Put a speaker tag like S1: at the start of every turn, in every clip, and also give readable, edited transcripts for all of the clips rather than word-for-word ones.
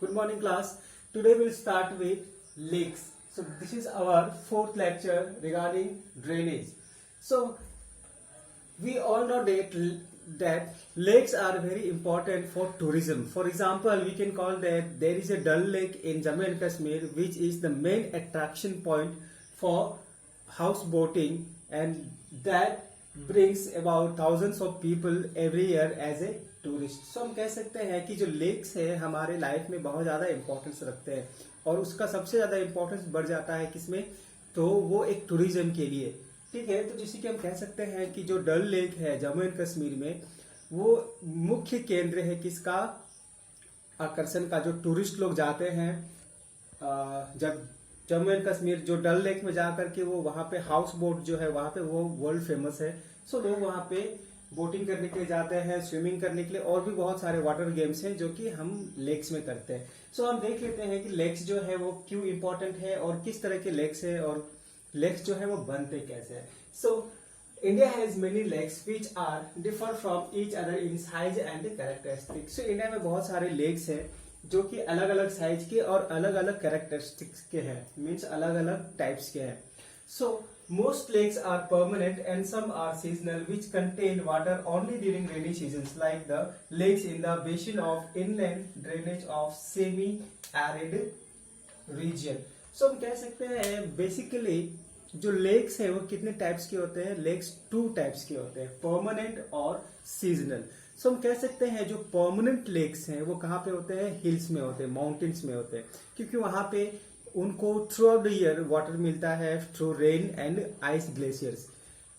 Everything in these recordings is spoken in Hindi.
S1: Good morning, class. Today we'll start with lakes. So this is our fourth lecture regarding drainage. So we all know that lakes are very important for tourism. For example, we can call that there is a Dal Lake in Jammu and Kashmir, which is the main attraction point for houseboating, and that brings about thousands of people every year as a tourist. So हम कह सकते हैं कि जो लेक्स है हमारे लाइफ में बहुत ज्यादा इंपॉर्टेंस रखते हैं, और उसका सबसे ज्यादा इंपॉर्टेंस बढ़ जाता है किसमें, तो वो एक टूरिज्म के लिए. ठीक है, तो जैसे कि हम कह सकते हैं कि जो डल लेक है जम्मू एंड कश्मीर में, वो मुख्य केंद्र है किसका, आकर्षण का. जो टूरिस्ट लोग जाते हैं जब जम्मू एंड कश्मीर जो डल लेक में जाकर के वो वहां पे हाउस बोट जो है वहां पे वो वर्ल्ड फेमस है. सो लोग वहां पे बोटिंग करने के लिए जाते हैं, स्विमिंग करने के लिए, और भी बहुत सारे वाटर गेम्स हैं जो कि हम लेक्स में करते हैं. सो हम देख लेते हैं कि लेक्स जो है वो क्यों इंपॉर्टेंट है और किस तरह के लेक्स है, और लेक्स जो है वो बनते कैसे हैं. So India has many lakes which are differ from each other in size and characteristic. So India में बहुत सारे लेक्स हैं जो कि अलग अलग साइज के और अलग अलग कैरेक्टरिस्टिक्स के हैं, मीन्स अलग अलग टाइप्स के हैं. So most lakes are permanent and some are seasonal, which contain water only during rainy seasons, like the lakes in the basin of inland drainage of semi-arid region. So हम कह सकते हैं बेसिकली जो लेक्स है वो कितने टाइप्स के होते हैं. लेक्स टू टाइप्स के होते हैं, परमानेंट और सीजनल. सो हम कह सकते हैं जो परमानेंट लेक्स हैं वो कहाँ पे होते हैं, हिल्स में होते हैं, माउंटेन्स में होते हैं, क्योंकि वहां पे उनको through out the year water मिलता है through rain and ice glaciers.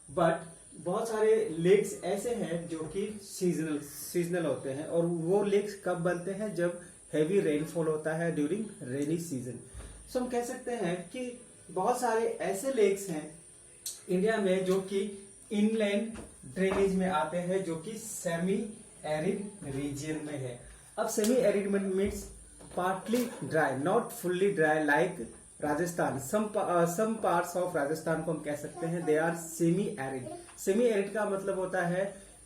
S1: But बहुत सारे लेक्स ऐसे हैं जो कि सीजनल होते हैं, और वो लेक्स कब बनते हैं, जब हैवी रेनफॉल होता है ड्यूरिंग रेनी सीजन. सो हम कह सकते हैं कि बहुत सारे ऐसे लेक्स हैं इंडिया में जो कि इनलैंड ड्रेनेज में आते हैं, जो कि सेमी एरिड रीजन में है. अब semi arid means partly dry, not fully dry like Rajasthan. some parts of Rajasthan को हम कह सकते हैं they are semi arid. semi arid का मतलब होता है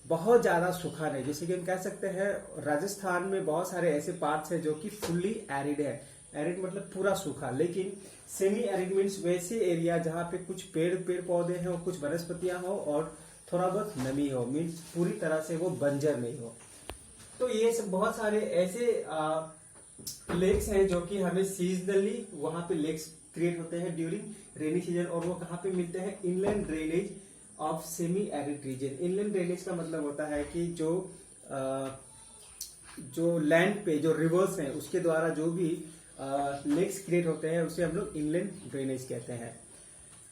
S1: बहुत ज्यादा सूखा नहीं. जैसे कि हम कह सकते हैं राजस्थान में बहुत सारे ऐसे पार्ट्स हैं जो कि फुल्ली एरिड है. एरिड मतलब पूरा सूखा, लेकिन सेमी एरिड मीन्स वैसे एरिया जहाँ पे कुछ पेड़ पौधे हैं और कुछ वनस्पतियां हो और थोड़ा बहुत नमी हो, मीन्स पूरी तरह से वो बंजर नहीं हो. तो ये सब बहुत सारे ऐसे लेक्स हैं जो कि हमें सीजनली वहां पे लेक्स क्रिएट होते हैं ड्यूरिंग रेनी सीजन, और वो कहाँ पे मिलते हैं, inland drainage of semi arid region. Inland drainage का मतलब होता है कि जो लैंड पे जो रिवर्स हैं उसके द्वारा जो भी लेक्स क्रिएट होते हैं उसे हम लोग इनलैंड ड्रेनेज कहते हैं.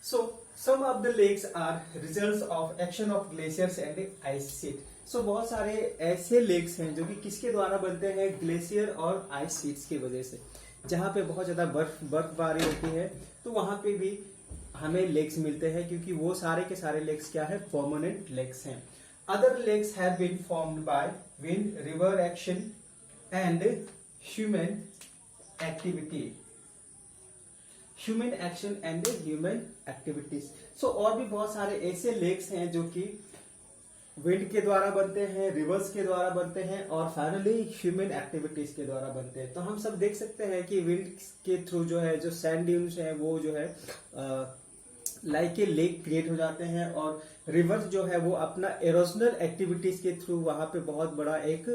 S1: So some of the lakes are results of action of glaciers and ice sheet. So बहुत सारे ऐसे लेक्स हैं जो कि किसके द्वारा बनते हैं, ग्लेशियर और आइस शीट्स की वजह से. जहां पे बहुत ज्यादा बर्फबारी होती है तो वहां पे भी हमें लेक्स मिलते हैं, क्योंकि वो सारे के सारे लेक्स क्या है, परमानेंट लेक्स हैं. Other lakes have been formed by wind, river action and human activity. Human action and human activities. So और भी बहुत सारे ऐसे लेक्स हैं जो कि विंड के द्वारा बनते हैं, रिवर्स के द्वारा बनते हैं, और फाइनली ह्यूमन एक्टिविटीज के द्वारा बनते हैं. तो हम सब देख सकते हैं कि विंड के थ्रू जो है जो सैंड ड्यून्स है वो जो है लाइक ए लेक क्रिएट हो जाते हैं, और रिवर्स जो है वो अपना एरोजनल एक्टिविटीज के थ्रू वहां पे बहुत बड़ा एक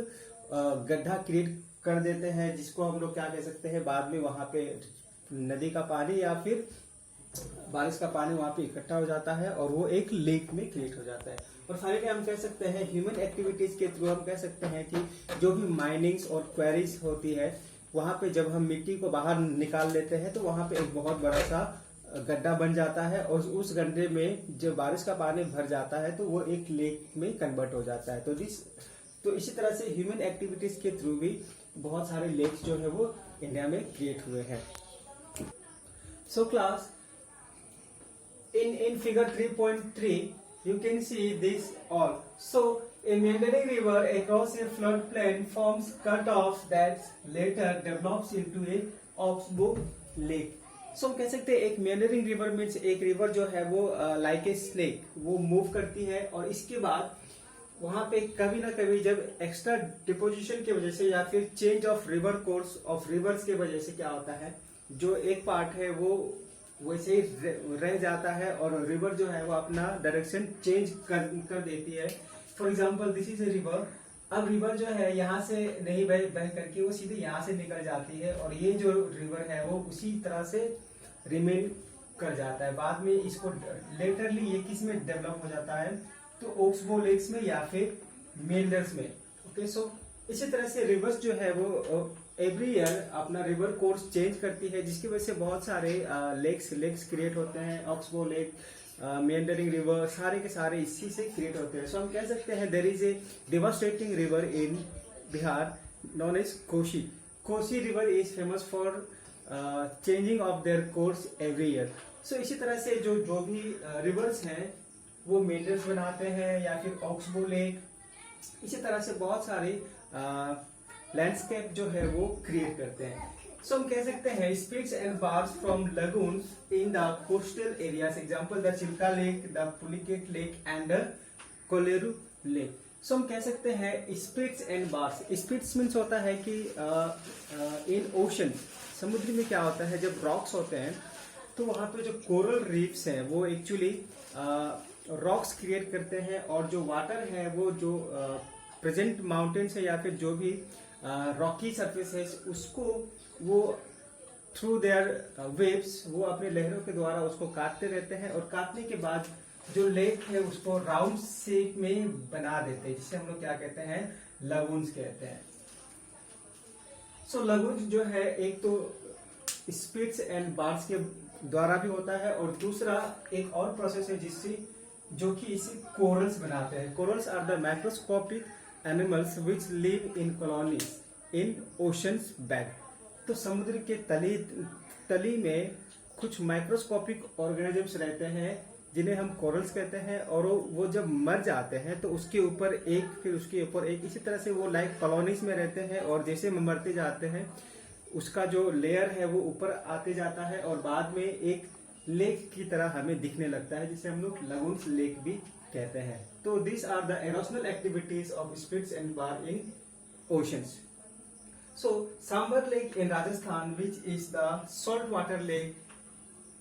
S1: गड्ढा क्रिएट कर देते हैं, जिसको हम लोग क्या कह सकते हैं, बाद में वहां पे नदी का पानी या फिर बारिश का पानी वहां पे इकट्ठा हो जाता है और वो एक लेक में क्रिएट हो जाता है. और फाइनली हम कह सकते हैं ह्यूमन एक्टिविटीज के थ्रू हम कह सकते हैं कि जो भी माइनिंग्स और क्वेरीज होती है वहां पे जब हम मिट्टी को बाहर निकाल लेते हैं तो वहां पे एक बहुत बड़ा सा गड्ढा बन जाता है, और उस गड्ढे में जब बारिश का पानी भर जाता है तो वो एक लेक में कन्वर्ट हो जाता है. तो इसी तरह से ह्यूमन एक्टिविटीज के थ्रू भी बहुत सारे लेक्स जो है वो इंडिया में क्रिएट हुए हैं. So class in figure 3.3 you can see this all. So a meandering river across a floodplain forms cut-offs that later develops into a oxbow lake. So हम कह सकते हैं एक meandering river means एक रिवर जो है वो लाइक ए स्नेक वो मूव करती है, और इसके बाद वहां पे कभी ना कभी जब एक्स्ट्रा डिपोजिशन की वजह से या फिर change of river course of reverse की वजह से क्या होता है, जो एक पार्ट है वो वैसे ही रह जाता है और रिवर जो है वो अपना डायरेक्शन चेंज कर देती है। For example this is a river. अब रिवर जो है यहाँ से नहीं बह करके वो सीधे यहाँ से निकल जाती है और ये जो रिवर है वो उसी तरह से रिमेन कर जाता है। बाद में इसको लेटरली ये किस में डेवलप हो जाता है, तो ओक्सबो लेक्स में या फिर मेल्डर्स में। ओके, सो इसी तरह से रिवर्स जो है वो एवरी ईयर अपना रिवर कोर्स चेंज करती है, जिसकी वजह से बहुत सारे लेक्स क्रिएट होते हैं। ऑक्सबो लेक, मेंडरिंग रिवर, सारे के सारे इसी से क्रिएट होते हैं। सो हम कह सकते हैं there is a devastating river in Bihar known as Kosi. Kosi river is famous for changing of their course every year. So इसी तरह से जो भी रिवर्स हैं वो मेंडर्स बनाते हैं या फिर ऑक्सबो लेक, इसी तरह से बहुत सारे लैंडस्केप जो है वो क्रिएट करते हैं। सो हम कह सकते हैं spits and bars from lagoons in the coastal areas, example the Chilika lake, the Pulicat lake and the Kolleru lake. So हम कह सकते हैं spits and bars. Spits means होता है कि इन ओशन, समुद्र में क्या होता है जब रॉक्स होते हैं तो वहां पे जो कोरल रीफ्स हैं वो एक्चुअली रॉक्स क्रिएट करते हैं और जो वाटर है वो जो प्रेजेंट माउंटेन्स है या फिर जो भी रॉकी सरफेस है उसको वो थ्रू देयर वेव्स वो अपने लहरों के द्वारा उसको काटते रहते हैं और काटने के बाद जो लेक है उसको राउंड शेप में बना देते हैं, जिसे हम लोग क्या कहते हैं, लगून्स कहते हैं। सो लगून्स जो है एक तो स्पिट्स एंड बार्स के द्वारा भी होता है और दूसरा एक और प्रोसेस है जिससे जो कि इसे कोरल्स बनाते हैं। Corals are the microscopic animals which live in colonies in oceans bed. तो समुद्र के तली में कुछ माइक्रोस्कोपिक ऑर्गेनिजम्स रहते हैं जिन्हें हम कोरल्स कहते हैं और वो जब मर जाते हैं तो उसके ऊपर एक फिर उसके ऊपर एक, इसी तरह से वो लाइक कॉलोनीज में रहते हैं और जैसे मरते जाते हैं उसका जो लेयर है वो ऊपर आते जाता है और बाद में एक लेक की तरह हमें दिखने लगता है, जिसे हम लोग लगून्स लेक भी कहते हैं। तो this are the erosional activities of spits and bar in oceans. So Sambhar lake in Rajasthan which is the salt water lake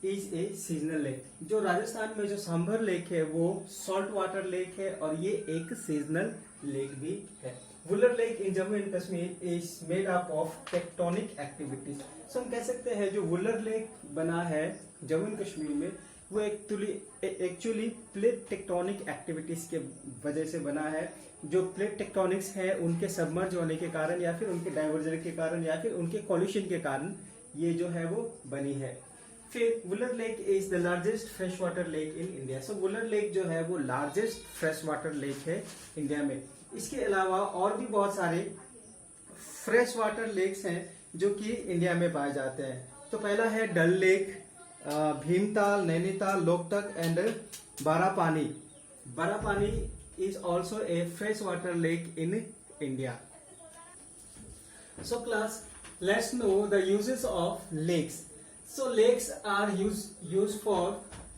S1: is a seasonal lake. जो राजस्थान में जो सांभर लेक है वो सॉल्ट वाटर लेक है और ये एक सीजनल लेक भी है। Wular lake in Jammu and Kashmir is made up of tectonic activities. So हम कह सकते हैं जो वुलर लेक बना है जम्मू एंड कश्मीर में वो एक्चुअली प्लेट टेक्टोनिक एक्टिविटीज के वजह से बना है। जो प्लेट टेक्टोनिक्स है उनके सबमर्ज होने के कारण या फिर उनके डाइवर्जन के कारण या फिर उनके कॉल्यूशन के कारण ये जो है वो बनी है। फिर Wular lake is the largest fresh water lake in India. So Wular lake जो है वो लार्जेस्ट फ्रेश वाटर लेक है इंडिया में। इसके अलावा और भी बहुत सारे फ्रेश वाटर लेक्स हैं जो कि इंडिया में पाए जाते हैं। तो पहला है Dal lake, Bhimtal, Nainital, Loktak and Barapani. Barapani is also a freshwater lake in India. So class, let's know the uses of lakes. So lakes are used for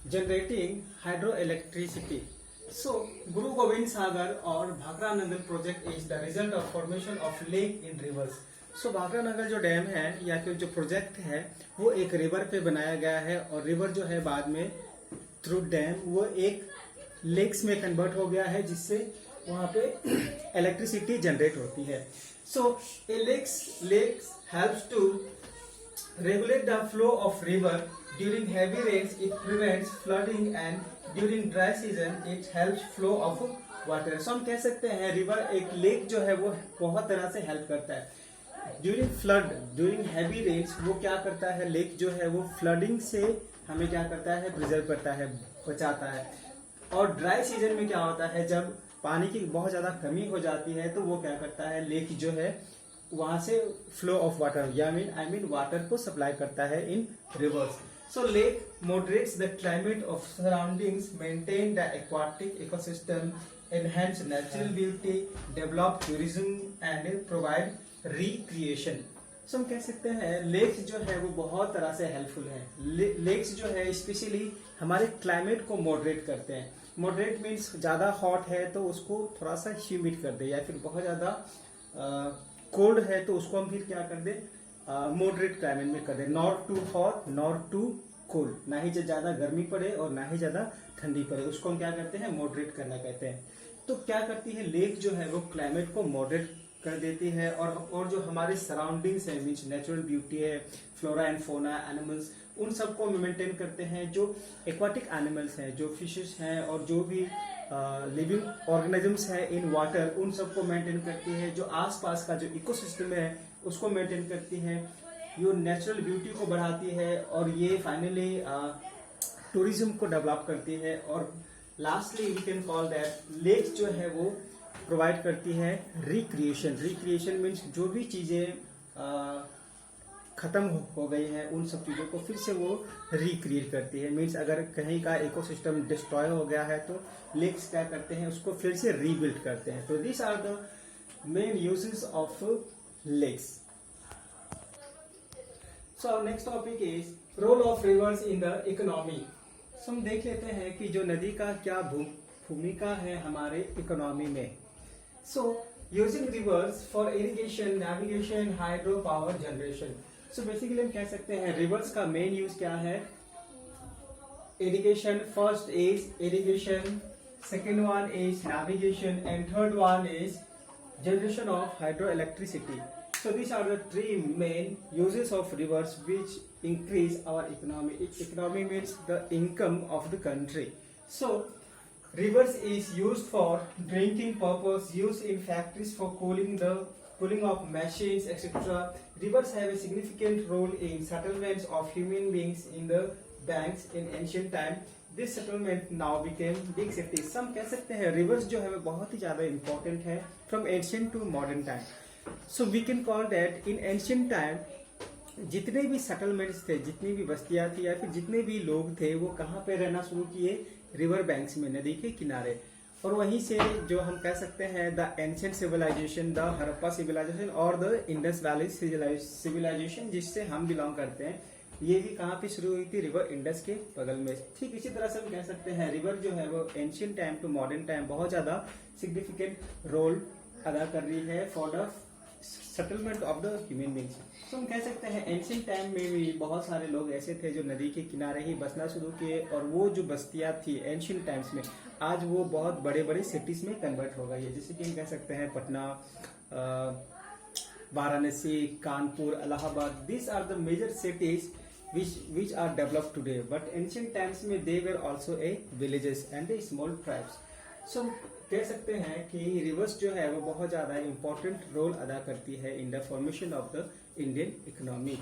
S1: generating hydroelectricity. So Guru Gobind Sagar or Bhakra Nangal project is the result of formation of lake in rivers. So Bhakra Nangal जो डैम है या फिर जो प्रोजेक्ट है वो एक रिवर पे बनाया गया है और रिवर जो है बाद में थ्रू डैम वो एक लेक्स में कन्वर्ट हो गया है जिससे वहां पे इलेक्ट्रिसिटी जनरेट होती है। So a lakes helps to regulate the flow of river during heavy rains, it prevents flooding and during dry season it helps flow of water. So हम कह सकते हैं रिवर एक लेक जो है वो बहुत तरह से हेल्प करता है। During flood, during heavy rains वो क्या करता है, लेक जो है वो फ्लडिंग से हमें क्या करता है, प्रिजर्व करता है, बचाता है। और ड्राई सीजन में क्या होता है, जब पानी की बहुत ज्यादा कमी हो जाती है तो वो क्या करता है, लेक जो है वहां से फ्लो ऑफ वाटर या आई मीन वाटर को सप्लाई करता है in rivers. So lake moderates the climate of surroundings, maintain the aquatic ecosystem, enhance natural beauty, develop tourism and provide recreation. सो हम कह सकते हैं लेक्स जो है वो बहुत तरह से हेल्पफुल है। लेक्स जो है स्पेशली हमारे क्लाइमेट को मॉडरेट करते हैं। मॉडरेट मीन्स ज़्यादा हॉट है तो उसको थोड़ा सा ह्यूमिड कर दे, या फिर बहुत ज़्यादा कोल्ड है तो उसको हम फिर क्या कर दे, मॉडरेट क्लाइमेट में कर दे, not too hot not too cold, ना ही ज़्यादा गर्मी पड़े और ना ही ज़्यादा ठंडी पड़े, उसको हम क्या करते हैं, मॉडरेट करना कहते हैं। तो क्या करती है लेक जो है वो क्लाइमेट को मॉडरेट कर देती है, और जो हमारे सराउंडिंग्स है मीन्स नेचुरल ब्यूटी है, फ्लोरा एंड फोना, एनिमल्स, उन सबको मेंटेन करते हैं। जो एक्वाटिक एनिमल्स हैं, जो फिशेस हैं और जो भी लिविंग ऑर्गेनिजम्स हैं इन वाटर, उन सबको मेंटेन करती है। जो आसपास का जो इकोसिस्टम है उसको मेंटेन करती है, ये नेचुरल ब्यूटी को बढ़ाती है, और ये फाइनली टूरिज्म को डेवलप करती है। और lastly we can call that lakes जो है वो प्रोवाइड करती है रिक्रिएशन। रिक्रिएशन मीन्स जो भी चीजें खत्म हो गई है उन सब चीजों को फिर से वो रिक्रिएट करती है। मीन्स अगर कहीं का इकोसिस्टम डिस्ट्रॉय हो गया है तो लेक्स क्या करते हैं, उसको फिर से रीबिल्ड करते हैं। तो this are the main uses of lakes. So our next topic is role of rivers in the economy. So हम देख लेते हैं कि जो नदी का क्या भूमिका है हमारे इकोनॉमी में। So using reverse for irrigation, navigation, hydro power generation. So basically हम कह सकते हैं रिवर्स का मेन यूज क्या है, irrigation. First is irrigation, second one is navigation, and third one is generation of hydroelectricity. So these are the three main uses of rivers which increase our economy. Economy means the income of the country. So rivers is used for drinking purpose, used in factories for cooling of machines, etc. Rivers have a significant role in settlements of human beings in the banks in ancient time. This settlement now became big cities. हम कह सकते हैं रिवर्स जो है वो बहुत ही ज्यादा इंपॉर्टेंट है from ancient to modern time. So we can call that in ancient time जितने भी सेटलमेंट्स थे, जितनी भी बस्तियां थी या फिर जितने भी लोग थे वो कहाँ पे रहना शुरू किए, रिवर बैंक्स में, नदी के किनारे। और वहीं से जो हम कह सकते हैं the ancient civilization, the Harappa civilization और द इंडस वैली सिविलाइजेशन जिससे हम बिलोंग करते हैं, ये भी कहाँ पे शुरू हुई थी, रिवर इंडस के बगल में। ठीक इसी तरह से हम कह सकते हैं रिवर जो है वो ancient time to modern time बहुत ज्यादा सिग्निफिकेंट रोल अदा कर रही है for the settlement of the human beings. तो हम कह सकते हैं एंशियंट टाइम में भी बहुत सारे लोग ऐसे थे जो नदी के किनारे ही बसना शुरू किए, और वो जो बस्तियां थी एंशियंट टाइम्स में आज वो बहुत बड़े बड़े सिटीज में कन्वर्ट हो गई है। जैसे कि हम कह सकते हैं Patna, Varanasi, Kanpur, Allahabad, this are the major cities which are developed today, but ancient times में they were also a villages and a small tribes. So कह सकते हैं कि रिवर्स जो है वो बहुत ज्यादा इम्पोर्टेंट रोल अदा करती है in the formation of the Indian economy.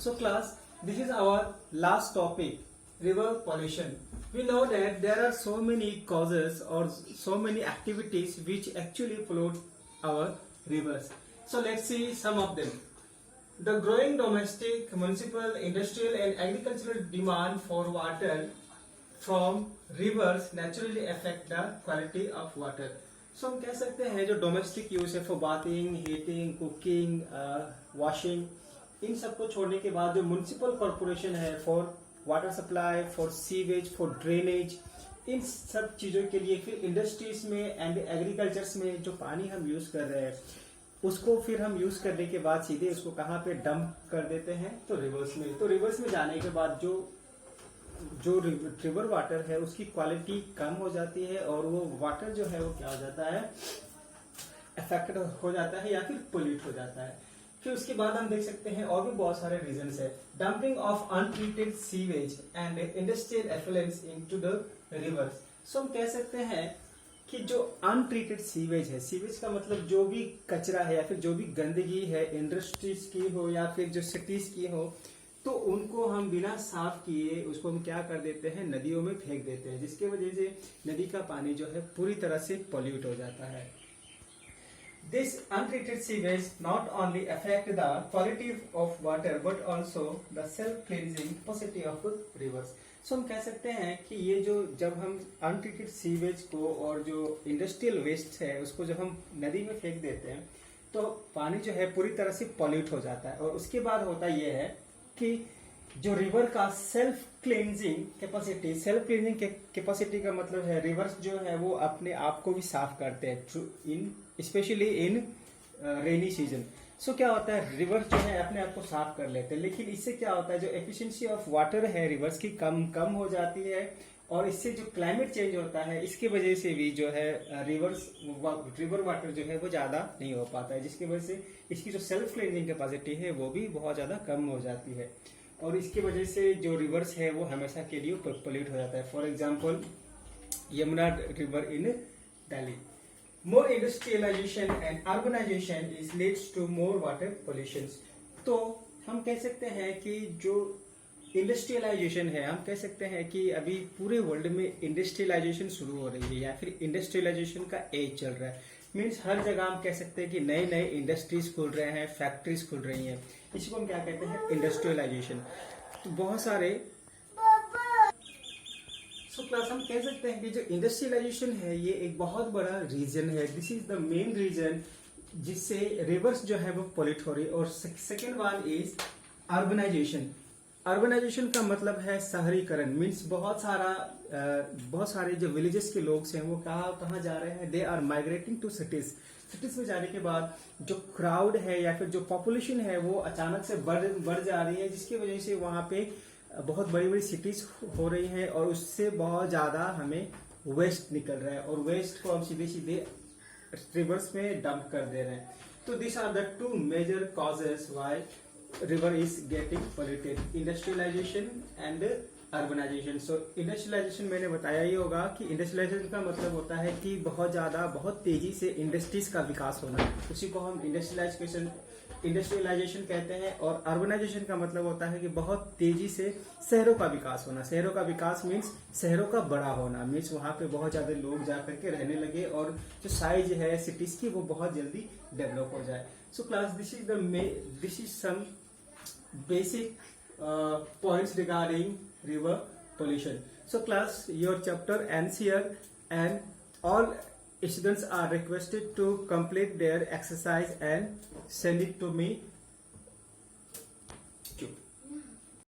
S1: So class, this is our last topic, river pollution. We know that there are so many causes or so many activities which actually pollute our rivers. So let's see some of them. The growing domestic, municipal, industrial and agricultural demand for water from rivers naturally affect the quality of water. So हम कह सकते हैं जो डोमेस्टिक यूज है for bathing, heating, cooking, washing, इन सबको छोड़ने के बाद जो म्युनिसिपल कॉर्पोरेशन है for water supply, for sewage, for drainage, इन सब चीजों के लिए, फिर इंडस्ट्रीज में एंड एग्रीकल्चर्स में जो पानी हम यूज कर रहे हैं उसको फिर हम यूज करने के बाद सीधे उसको कहाँ पे डंप कर देते हैं, तो रिवर्स में। तो रिवर्स में जाने के बाद जो रिवर वाटर है उसकी क्वालिटी कम हो जाती है और वो वाटर जो है वो क्या हो जाता है, अफेक्टेड हो जाता है या फिर पोल्यूट हो जाता है। फिर उसके बाद हम देख सकते हैं और भी बहुत सारे रीजंस है, dumping of untreated sewage and industrial effluents into the rivers. So हम कह सकते हैं कि जो अनट्रीटेड सीवेज है, सीवेज का मतलब जो भी कचरा है या फिर जो भी गंदगी है इंडस्ट्रीज की हो या फिर जो सिटीज की हो, तो उनको हम बिना साफ किए उसको हम क्या कर देते हैं, नदियों में फेंक देते हैं, जिसके वजह से नदी का पानी जो है पूरी तरह से पॉल्यूट हो जाता है। This untreated sewage not only affect the quality of water but also the self-cleansing capacity of the rivers. So हम कह सकते हैं कि ये जो जब हम अनट्रीटेड सीवेज को और जो इंडस्ट्रियल वेस्ट है उसको जब हम नदी में फेंक देते हैं तो पानी जो है पूरी तरह से पॉल्यूट हो जाता है। और उसके बाद होता ये है कि जो रिवर का सेल्फ क्लींजिंग कैपेसिटी का मतलब है रिवर्स जो है वो अपने आप को भी साफ करते हैं इन स्पेशली इन रेनी सीजन। सो क्या होता है रिवर्स जो है अपने आप को साफ कर लेते हैं, लेकिन इससे क्या होता है जो एफिशिएंसी ऑफ वाटर है रिवर्स की कम हो जाती है, और इससे जो क्लाइमेट चेंज होता है इसकी वजह से भी जो है रिवर वाटर जो है वो ज्यादा नहीं हो पाता है, जिसकी वजह से इसकी जो सेल्फ क्लींजिंग कैपेसिटी है वो भी बहुत ज्यादा कम हो जाती है, और इसकी वजह से जो रिवर्स है वो हमेशा के लिए पोल्यूट हो जाता है। For example Yamuna river in Delhi. More industrialization and urbanization is leads to more water pollution। तो हम कह सकते हैं कि जो इंडस्ट्रियलाइजेशन है, हम कह सकते हैं कि अभी पूरे वर्ल्ड में इंडस्ट्रियलाइजेशन शुरू हो रही है या फिर इंडस्ट्रियलाइजेशन का एज चल रहा है। मीन्स हर जगह हम कह सकते हैं कि नए नए इंडस्ट्रीज खुल रहे हैं, फैक्ट्रीज खुल रही हैं, इसी को हम क्या कहते हैं इंडस्ट्रियलाइजेशन। तो बहुत सारे क्लास हम कह सकते हैं कि जो इंडस्ट्रियलाइजेशन है ये एक बहुत बड़ा रीजन है, this is the main reason जिससे रिवर्स जो है वो पॉल्यूट हो रही है। और second one is urbanization. Urbanization का मतलब है शहरीकरण। मीन्स बहुत सारे जो विलेजेस के लोग हैं वो कहाँ जा रहे हैं, they are migrating to cities में जाने के बाद जो क्राउड है या फिर जो पॉपुलेशन है वो अचानक से बढ़ जा रही है, जिसकी वजह से वहां पे बहुत बड़ी बड़ी सिटीज हो रही हैं और उससे बहुत ज्यादा हमें वेस्ट निकल रहा है, और वेस्ट को हम सीधे रिवर्स में डंप कर दे रहे हैं। तो this are the two major causes why river is getting polluted, industrialization and urbanization. So industrialization मैंने बताया ही होगा कि इंडस्ट्रियलाइजेशन का मतलब होता है कि बहुत तेजी से इंडस्ट्रीज का विकास होना, उसी को हम इंडस्ट्रियलाइजेशन कहते हैं। और अर्बनाइजेशन का मतलब होता है कि बहुत तेजी से शहरों का विकास होना। शहरों का विकास मीन्स शहरों का बड़ा होना, मीन्स वहां पे बहुत ज्यादा लोग जा करके रहने लगे और जो साइज है सिटीज की वो बहुत जल्दी डेवलप हो जाए। So class this is some basic points regarding river pollution. So class, your chapter ends here and all students are requested to complete their exercise and send it to me.